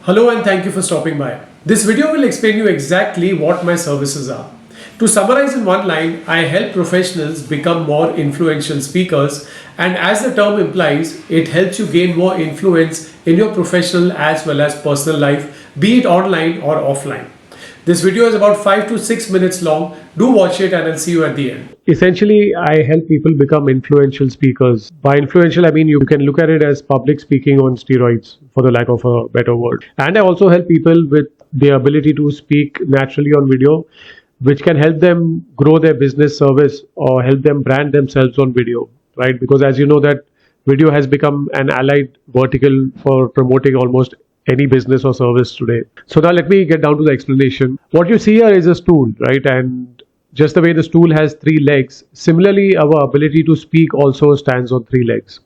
Hello and thank you for stopping by. This video will explain you exactly what my services are. To summarize in one line, I help professionals become more influential speakers, and as the term implies, it helps you gain more influence in your professional as well as personal life, be it online or offline. This video is about 5 to 6 minutes long. Do watch it and I'll see you at the end. Essentially, I help people become influential speakers. By influential, I mean you can look at it as public speaking on steroids, for the lack of a better word. And I also help people with the ability to speak naturally on video, which can help them grow their business service or help them brand themselves on video, right? Because as you know that video has become an allied vertical for promoting almost any business or service today. So now let me get down to the explanation. What you see here is a stool, right? And just the way the stool has three legs, similarly our ability to speak also stands on three legs.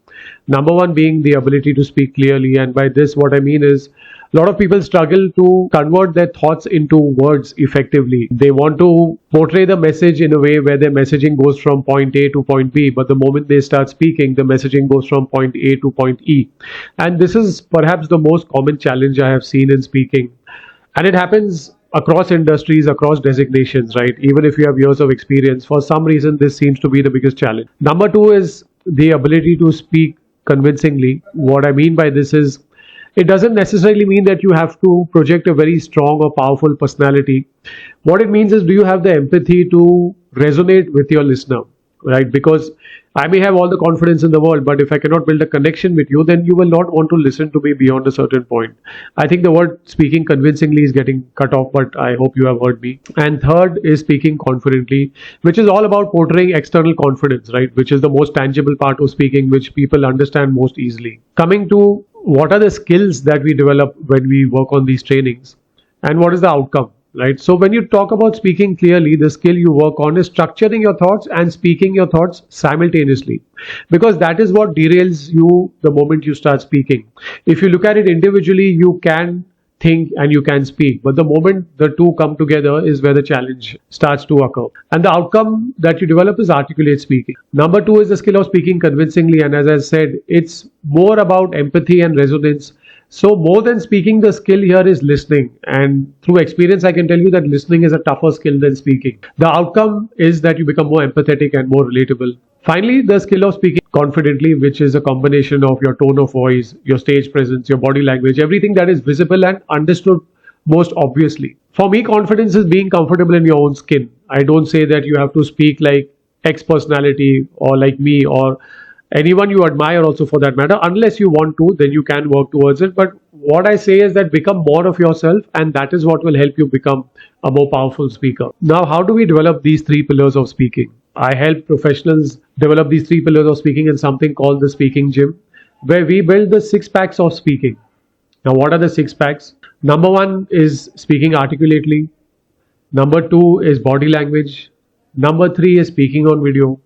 Number one being the ability to speak clearly, and by this what I mean is a lot of people struggle to convert their thoughts into words effectively. They want to portray the message in a way where their messaging goes from point A to point B, but the moment they start speaking, the messaging goes from point A to point E. And this is perhaps the most common challenge I have seen in speaking. And it happens across industries, across designations, right? Even if you have years of experience, for some reason, this seems to be the biggest challenge. Number two is the ability to speak convincingly. What I mean by this is, it doesn't necessarily mean that you have to project a very strong or powerful personality. What it means is, do you have the empathy to resonate with your listener, right? Because I may have all the confidence in the world, but if I cannot build a connection with you, then you will not want to listen to me beyond a certain point. I think the word speaking convincingly is getting cut off, but I hope you have heard me. And third is speaking confidently, which is all about portraying external confidence, right? Which is the most tangible part of speaking, which people understand most easily. Coming to what are the skills that we develop when we work on these trainings, and what is the outcome, right? So when you talk about speaking clearly, the skill you work on is structuring your thoughts and speaking your thoughts simultaneously, because that is what derails you the moment you start speaking. If you look at it individually, you can think and you can speak, but the moment the two come together is where the challenge starts to occur. And the outcome that you develop is articulate speaking. Number two is the skill of speaking convincingly, and as I said, it's more about empathy and resonance. So more than speaking, the skill here is listening, and through experience I can tell you that listening is a tougher skill than speaking. The outcome is that you become more empathetic and more relatable. Finally, the skill of speaking confidently, which is a combination of your tone of voice, your stage presence, your body language, everything that is visible and understood most obviously. For me, confidence is being comfortable in your own skin. I don't say that you have to speak like X personality or like me or anyone you admire also for that matter. Unless you want to, then you can work towards it. But what I say is that become more of yourself, and that is what will help you become a more powerful speaker. Now, how do we develop these three pillars of speaking? I help professionals develop these three pillars of speaking in something called the speaking gym, where we build the 6 packs of speaking. Now, what are the 6 packs? Number one is speaking articulately. Number two is body language. Number three is speaking on video.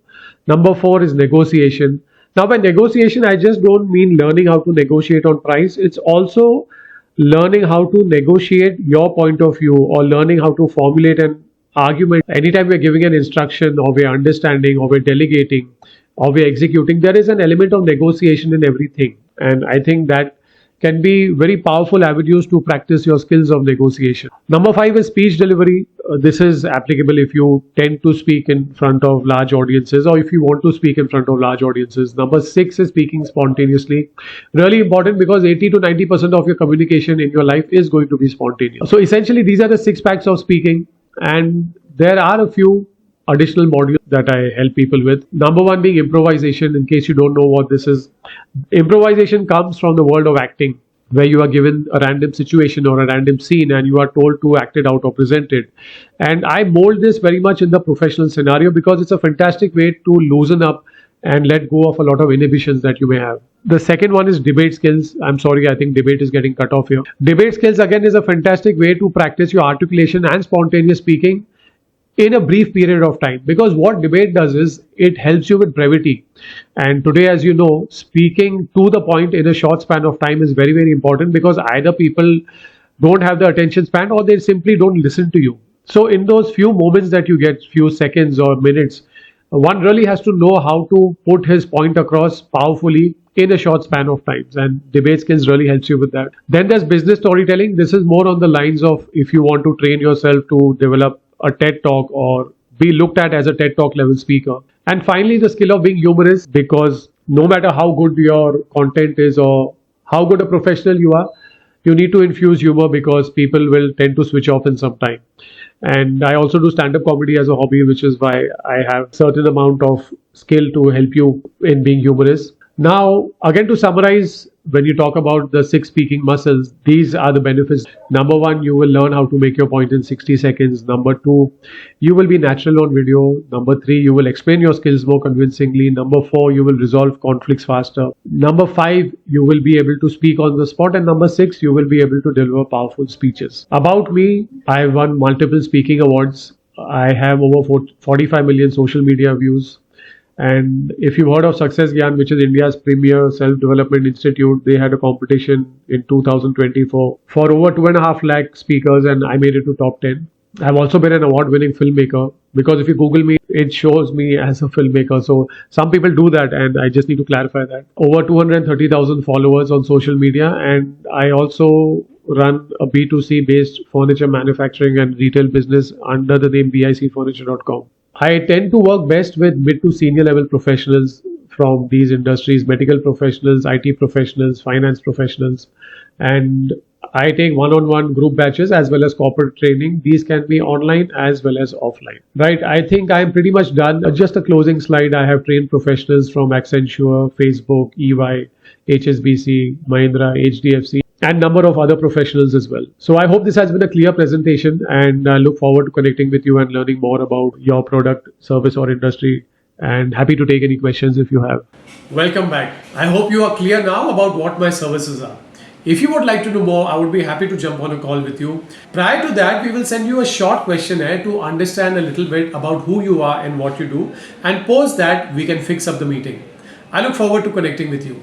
Number four is negotiation. Now, by negotiation, I just don't mean learning how to negotiate on price. It's also learning how to negotiate your point of view, or learning how to formulate an argument. Anytime we're giving an instruction, or we're understanding, or we're delegating, or we're executing, there is an element of negotiation in everything. And I think that can be very powerful avenues to practice your skills of negotiation. Number five is speech delivery. This is applicable if you tend to speak in front of large audiences, or if you want to speak in front of large audiences. Number six is speaking spontaneously. Really important, because 80 to 90% of your communication in your life is going to be spontaneous. So essentially, these are the 6 packs of speaking, and there are a few additional modules that I help people with. Number one being improvisation. In case you don't know what this is, improvisation comes from the world of acting, where you are given a random situation or a random scene and you are told to act it out or present it. And I mold this very much in the professional scenario, because it's a fantastic way to loosen up and let go of a lot of inhibitions that you may have. The second one is debate skills. I'm sorry, I think debate is getting cut off here. Debate skills again is a fantastic way to practice your articulation and spontaneous speaking in a brief period of time, because what debate does is it helps you with brevity. And today, as you know, speaking to the point in a short span of time is very, very important, because either people don't have the attention span or they simply don't listen to you. So in those few moments that you get, few seconds or minutes, one really has to know how to put his point across powerfully, in a short span of times, and debate skills really helps you with that. Then there's business storytelling. This is more on the lines of if you want to train yourself to develop a TED talk or be looked at as a TED talk level speaker. And finally, the skill of being humorous, because no matter how good your content is or how good a professional you are, you need to infuse humor because people will tend to switch off in some time. And I also do stand up comedy as a hobby, which is why I have certain amount of skill to help you in being humorous. Now, again, to summarize, when you talk about the six speaking muscles, these are the benefits. Number one, you will learn how to make your point in 60 seconds. Number two, you will be natural on video. Number three, you will explain your skills more convincingly. Number four, you will resolve conflicts faster. Number five, you will be able to speak on the spot. And number six, you will be able to deliver powerful speeches. About me, I won multiple speaking awards. I have over 45 million social media views. And if you've heard of Success Gyan, which is India's premier self-development institute, they had a competition in 2024 for over 2.5 lakh speakers, and I made it to top 10. I've also been an award-winning filmmaker, because if you Google me, it shows me as a filmmaker. So some people do that, and I just need to clarify that. Over 230,000 followers on social media, and I also run a B2C based furniture manufacturing and retail business under the name bicfurniture.com. I tend to work best with mid to senior level professionals from these industries, medical professionals, IT professionals, finance professionals, and I take one-on-one group batches as well as corporate training. These can be online as well as offline. Right, I think I'm pretty much done. Just a closing slide. I have trained professionals from Accenture, Facebook, EY, HSBC, Mahindra, HDFC, and number of other professionals as well. So I hope this has been a clear presentation, and I look forward to connecting with you and learning more about your product, service, or industry. And happy to take any questions if you have. Welcome back. I hope you are clear now about what my services are. If you would like to know more, I would be happy to jump on a call with you. Prior to that, we will send you a short questionnaire to understand a little bit about who you are and what you do. And post that, we can fix up the meeting. I look forward to connecting with you.